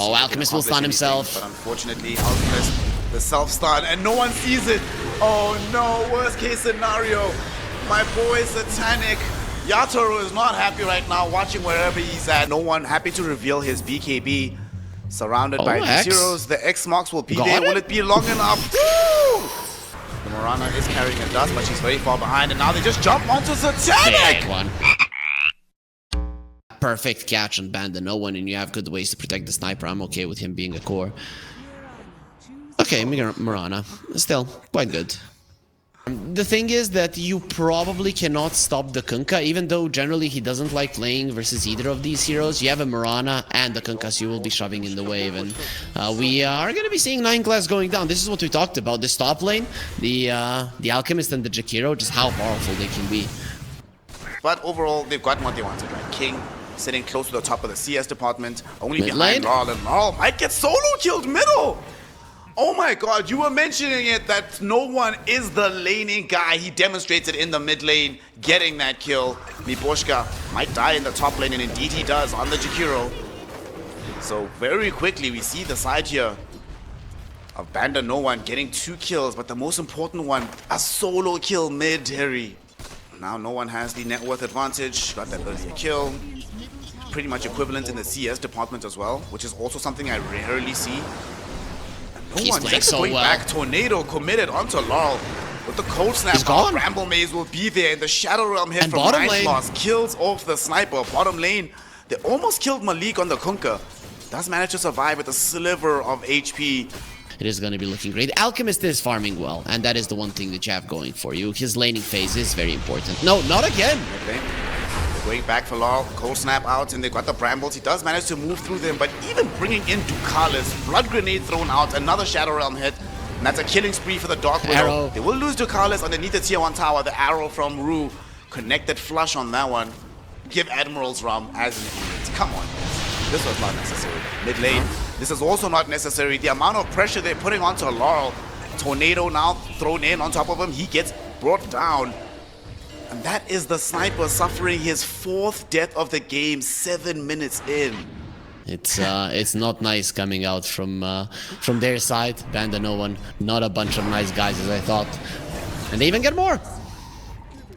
Oh, Alchemist will stun himself. But unfortunately, Alchemist, the self-stun, and no one sees it. Oh no, worst case scenario. My boy Satanic. Yatoro is not happy right now, watching wherever he's at. No one happy to reveal his BKB. Surrounded by these heroes. The X marks will be there. Will it be long enough? The Morana is carrying a dust, but she's very far behind. And now they just jump onto Satanic! Big one. Perfect catch on Bandanoone, and you have good ways to protect the sniper. I'm okay with him being a core. Okay, Morana. Still, quite good. The thing is that you probably cannot stop the Kunkka, even though generally he doesn't like playing versus either of these heroes. You have a Morana and the Kunkka, so you will be shoving in the wave, and we are going to be seeing 9 class going down. This is what we talked about. This top lane, the Alchemist and the Jakiro, just how powerful they can be. But overall, they've gotten what they wanted, right? King sitting close to the top of the CS department, only Mid behind lane. Laurel, and Laurel might get solo killed middle! Oh my god, you were mentioning it that no one is the laning guy. He demonstrates it in the mid lane, getting that kill. Miposhka might die in the top lane, and indeed he does on the Jakiro. So very quickly we see the side here of Bandanoone getting 2 kills, but the most important one, a solo kill mid, Harry. Now no one has the net worth advantage, got that earlier kill. Pretty much equivalent in the CS department as well, which is also something I rarely see. He's playing so going well. Back. Tornado committed onto Laurel. With the cold snap, He's gone. Bramble Maze will be there, and the Shadow Realm hit And from bottom Nice lane. Loss kills off the sniper. Bottom lane, they almost killed Malik on the Kunkka. Does manage to survive with a sliver of HP. It is going to be looking great. Alchemist is farming well, and that is the one thing that you have going for you. His laning phase is very important. No, not again. Okay. Going back for Laurel, cold snap out, and they got the Brambles. He does manage to move through them, but even bringing in Ducalis, blood grenade thrown out, another Shadow Realm hit, and that's a killing spree for the Dark Widow. Arrow. They will lose Ducalis underneath the tier 1 tower. The arrow from Rue connected flush on that one. Give Admiral's Rum as an idiot. Come on, guys. This was not necessary. Mid lane, this is also not necessary. The amount of pressure they're putting onto Laurel. Tornado now thrown in on top of him. He gets brought down. And that is the sniper suffering his 4th death of the game, 7 minutes in. It's not nice coming out from their side. Bandanoone, not a bunch of nice guys as I thought, and they even get more.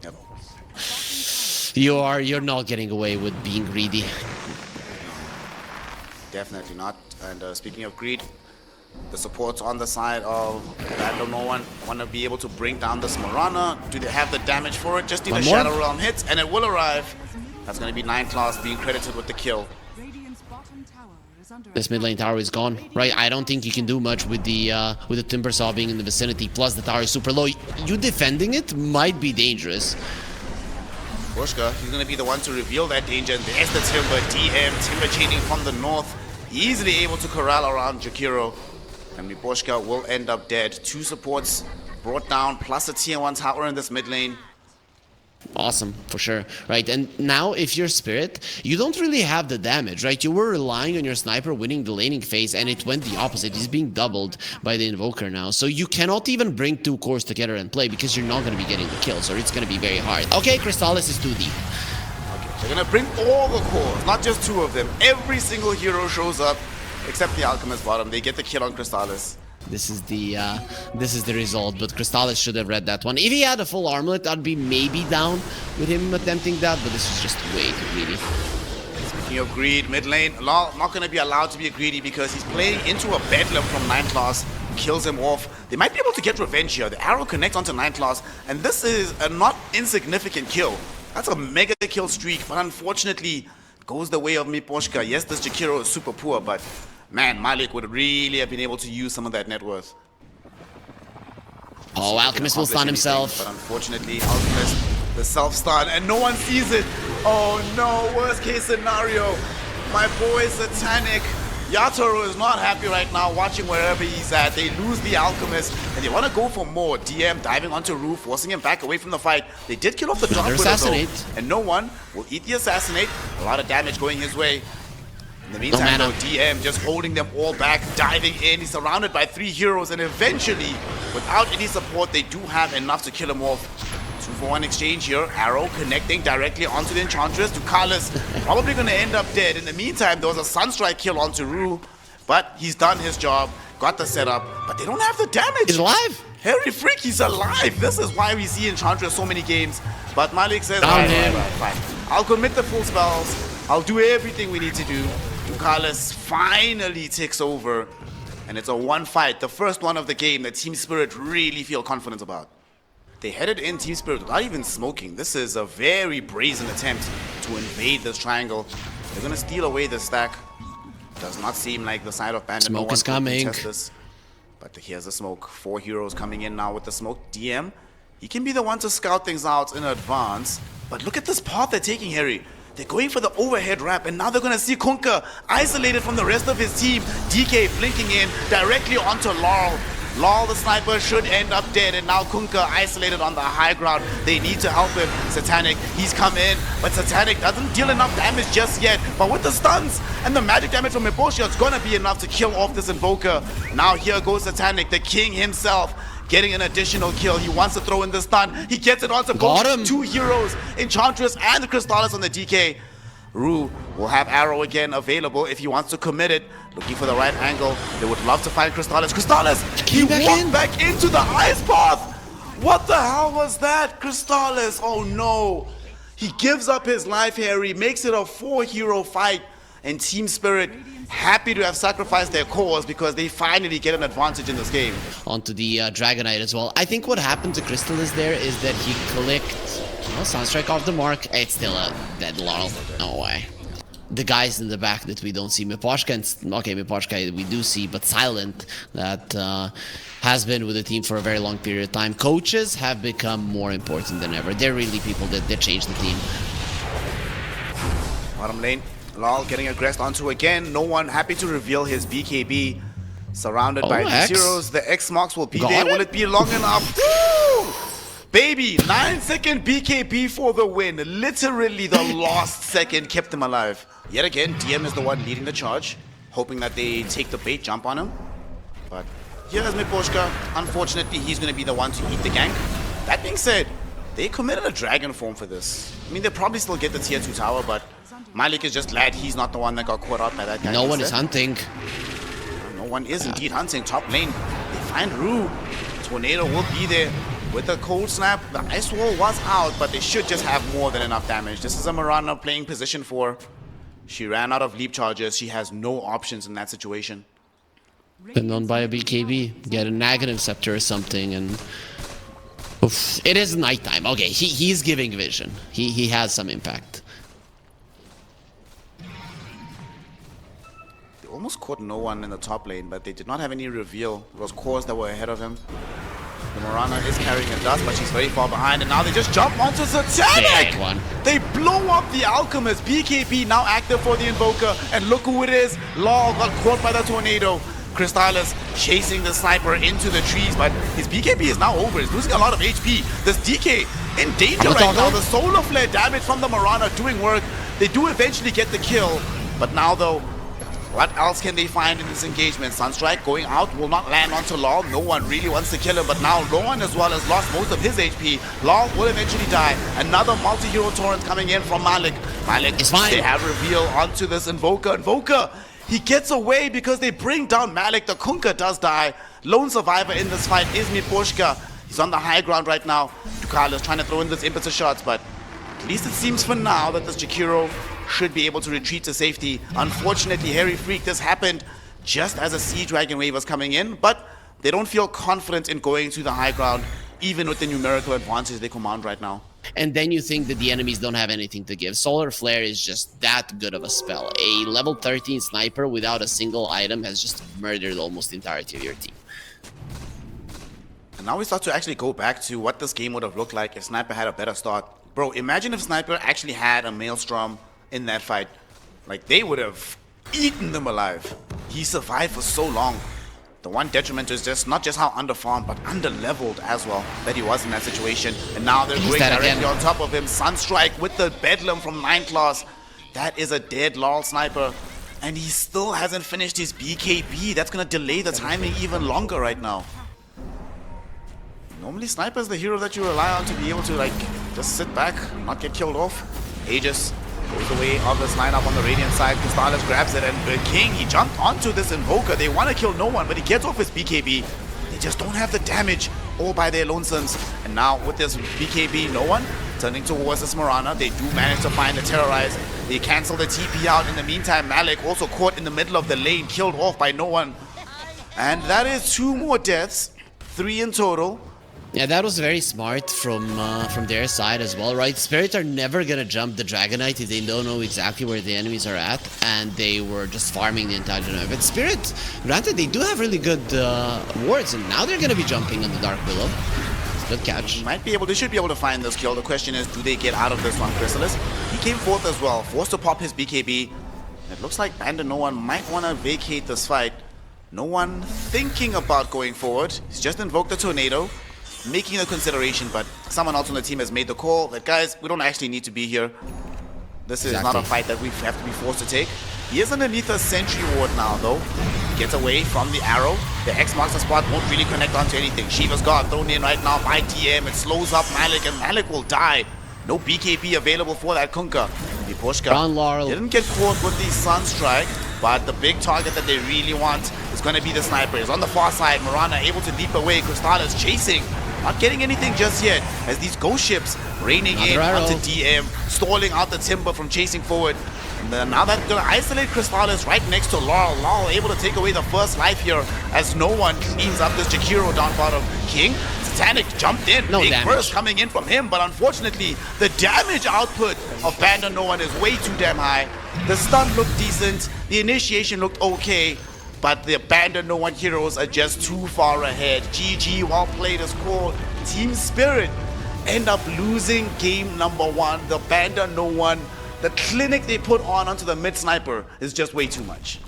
Yep. You're not getting away with being greedy. Definitely not. And speaking of greed, the supports on the side of Bandanoone want to be able to bring down this Morana. Do they have the damage for it? Just need a Shadow Realm hit, and it will arrive. That's going to be 9 class being credited with the kill. This mid lane tower is gone, right? I don't think you can do much with the Timber Saw being in the vicinity. Plus the tower is super low. You defending it might be dangerous. Pushka, he's going to be the one to reveal that danger. And there's the Timber, DM, Timber chaining from the north. Easily able to corral around Jakiro. And Miposhka will end up dead. 2 supports brought down, plus a tier 1 tower in this mid lane. Awesome, for sure, right? And now, if you're Spirit, you don't really have the damage, right? You were relying on your sniper winning the laning phase, and it went the opposite. He's being doubled by the Invoker now. So you cannot even bring 2 cores together and play, because you're not going to be getting the kills, or it's going to be very hard. Okay, Crystallis is too deep. Okay, they're going to bring all the cores, not just 2 of them. Every single hero shows up, except the Alchemist bottom. They get the kill on Crystallis. This is the result, but Crystallis should have read that one. If he had a full armlet, I'd be maybe down with him attempting that, but this is just way too greedy. Speaking of greed, mid lane, not going to be allowed to be greedy because he's playing into a Bedlam from 9 class, kills him off. They might be able to get revenge here. The arrow connects onto 9 class, and this is a not insignificant kill. That's a mega kill streak, but unfortunately, goes the way of Miposhka. Yes, this Jakiro is super poor, but man, Malik would really have been able to use some of that net worth. Oh, Alchemist will stun himself. But unfortunately, Alchemist, the self-stun, and no one sees it. Oh no, worst case scenario. My boy Satanic. Yatoro is not happy right now, watching wherever he's at. They lose the Alchemist, and they want to go for more. DM diving onto Roof, forcing him back away from the fight. They did kill off the Dark Widow, though, and no one will eat the Assassinate. A lot of damage going his way. In the meantime, though, DM just holding them all back, diving in. He's surrounded by 3 heroes, and eventually, without any support, they do have enough to kill him off. 2-for-1 exchange here. Arrow connecting directly onto the Enchantress. Ducalis probably going to end up dead. In the meantime, there was a Sunstrike kill onto Rue. But he's done his job, got the setup, but they don't have the damage. He's alive. Harry Freak, he's alive. This is why we see Enchantress so many games. But Malik says, Down right, him. fine. I'll commit the full spells. I'll do everything we need to do. Ducalis finally takes over. And it's a one fight, the first one of the game that Team Spirit really feel confident about. They headed in Team Spirit without even smoking. This is a very brazen attempt to invade this triangle. They're gonna steal away this stack. Does not seem like the side of Bandit. Smoke is coming. But here's the smoke. 4 heroes coming in now with the smoke. DM, he can be the one to scout things out in advance. But look at this path they're taking, Harry. They're going for the overhead ramp, and now they're going to see Kunkka isolated from the rest of his team. DK blinking in directly onto Laurel. Laurel, the sniper, should end up dead, and now Kunkka isolated on the high ground. They need to help him. Satanic, he's come in, but Satanic doesn't deal enough damage just yet. But with the stuns and the magic damage from Miposhka, it's going to be enough to kill off this Invoker. Now here goes Satanic, the king himself, getting an additional kill. He wants to throw in the stun. He gets it onto both 2 heroes, Enchantress and the Crystallis on the DK. Rue will have arrow again available if he wants to commit it. Looking for the right angle. They would love to find Crystallis. Crystallis! He walked back into the ice path! What the hell was that? Crystallis! Oh no! He gives up his life, Harry. Makes it a 4-hero fight. And Team Spirit happy to have sacrificed their cause because they finally get an advantage in this game. Onto the Dragonite as well. I think what happened to Crystallis there is that he clicked Sunstrike off the mark. It's still a dead Laurel. No way. The guys in the back that we don't see, Miposhka and okay, Miposhka we do see, but Silent that has been with the team for a very long period of time. Coaches have become more important than ever. They're really people that change the team. Bottom lane, Laurel getting aggressed onto again. No one happy to reveal his BKB. Surrounded by these heroes. The X marks will be there. Will it be long enough? Woo! Baby, 9-second BKB for the win. Literally the last second kept him alive. Yet again, DM is the one leading the charge, hoping that they take the bait jump on him. But here's Miposhka. Unfortunately, he's going to be the one to eat the gank. That being said, they committed a dragon form for this. I mean, they probably still get the tier 2 tower, but Malik is just glad he's not the one that got caught out by that guy. No one is hunting. No one is indeed hunting. Top lane, they find Rue. Tornado will be there. With the cold snap, the ice wall was out, but they should just have more than enough damage. This is a Mirana playing position 4. She ran out of leap charges. She has no options in that situation. Pinned on by a BKB. Get a negative scepter or something, and oof. It is nighttime. Okay, he's giving vision. He has some impact. They almost caught no one in the top lane, but they did not have any reveal. It was cores that were ahead of him. The Mirana is carrying a dust, but she's very far behind, and now they just jump onto Satanic! They blow up the Alchemist. BKB now active for the Invoker, and look who it is. Law got caught by the Tornado. Crystallis chasing the sniper into the trees, but his BKB is now over. He's losing a lot of HP. This DK in danger right now. The Solar Flare damage from the Mirana doing work. They do eventually get the kill, but now though, what else can they find in this engagement? Sunstrike going out will not land onto Law. No one really wants to kill him, but now Noone as well has lost most of his HP. Law will eventually die. Another multi-hero torrent coming in from Malik. Malik, they have reveal onto this Invoker. Invoker, he gets away because they bring down Malik. The Kunkka does die. Lone survivor in this fight is Miposhka. He's on the high ground right now. Ducalis trying to throw in this impetus shots, but at least it seems for now that this Jakiro should be able to retreat to safety. Unfortunately, Harry Freak, this happened just as a Sea Dragon wave was coming in, but they don't feel confident in going to the high ground, even with the numerical advantage they command right now. And then you think that the enemies don't have anything to give. Solar Flare is just that good of a spell. A level 13 sniper without a single item has just murdered almost the entirety of your team. And now we start to actually go back to what this game would have looked like if Sniper had a better start. Bro, imagine if Sniper actually had a Maelstrom in that fight. Like, they would have eaten them alive. He survived for so long. The one detriment is just not just how underfarmed, but underleveled as well that he was in that situation. And now they're going directly on top of him. Sunstrike with the Bedlam from 9 class. That is a dead Laurel sniper. And he still hasn't finished his BKB. That's going to delay the timing even longer right now. Normally Sniper is the hero that you rely on to be able to like just sit back, not get killed off. Aegis Goes away of this lineup on the Radiant side. Crystallis grabs it, and the King, he jumped onto this Invoker. They want to kill Noone, but he gets off his BKB. They just don't have the damage all by their lonesomes. And now with this BKB, Noone turning towards this Mirana. They do manage to find the Terrorize. They cancel the TP out. In the meantime, Malik also caught in the middle of the lane, killed off by Noone. And that is 2 more deaths, 3 in total. Yeah, that was very smart from their side as well, right? Spirit are never gonna jump the Dragonite if they don't know exactly where the enemies are at, and they were just farming the entire Dragonite. But Spirit, granted, they do have really good wards, and now they're gonna be jumping on the Dark Willow. Good catch. They should be able to find this kill. The question is, do they get out of this one? Crystallis, he came forth as well, forced to pop his BKB. It looks like BANDANOONE might want to vacate this fight. No one thinking about going forward. He's just invoked the Tornado, making a consideration, but someone else on the team has made the call that, guys, we don't actually need to be here. This is not a fight that we have to be forced to take. He is underneath a Sentry Ward now, though. He gets away from the arrow. The X marks the spot, won't really connect onto anything. Shiva's got thrown in right now by DM. It slows up Malik, and Malik will die. No BKB available for that Kunkka. Pushka didn't get caught with the Sunstrike, but the big target that they really want is going to be the Sniper. He's on the far side. Mirana able to leap away. Crystallis chasing. Not getting anything just yet, as these ghost ships raining in onto DM, stalling out the Timber from chasing forward. And then now that's going to isolate Crystallis right next to Laurel. Laurel able to take away the first life here, as no one cleans up this Jakiro down bottom. King, Satanic jumped in. Big burst coming in from him, but unfortunately, the damage output of BANDANOONE is way too damn high. The stun looked decent, the initiation looked okay, but the BANDANOONE heroes are just too far ahead. GG, well played is called. Team Spirit end up losing game number 1. The BANDANOONE, the clinic they put on onto the mid sniper is just way too much.